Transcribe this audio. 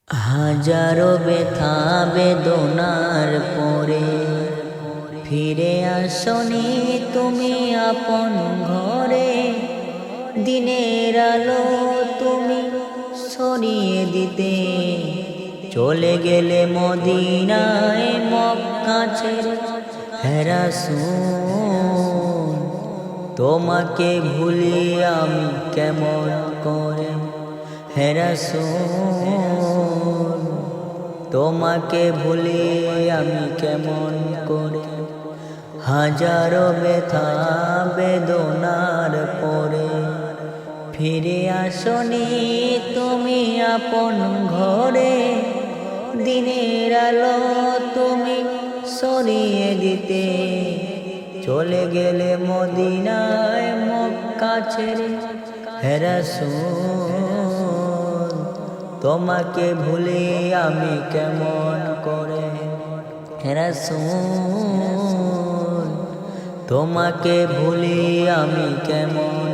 হাজারো ব্যথা বেদনার পরে ফিরে আসনি তুমি আপন ঘরে। দিনের আলো তুমি সরিয়ে দিতে চলে গেলে মদিনায় মক্কা ছেড়ে। হে রাসূল তোমাকে ভুলি আমি কেমন করে। হে রাসূল তোমাকে ভুলি আমি কেমন করে। হাজারো ব্যথা বেদনার পরে ফিরে আসনি তুমি আপন ঘরে। দিনের আলো তুমি সরিয়ে দিতে চলে গেলে মদিনায় মক্কা ছেড়ে। হে রাসূল তোমাকে ভুলি আমি কেমন করে। হে রাসূল তোমাকে ভুলি আমি কেমন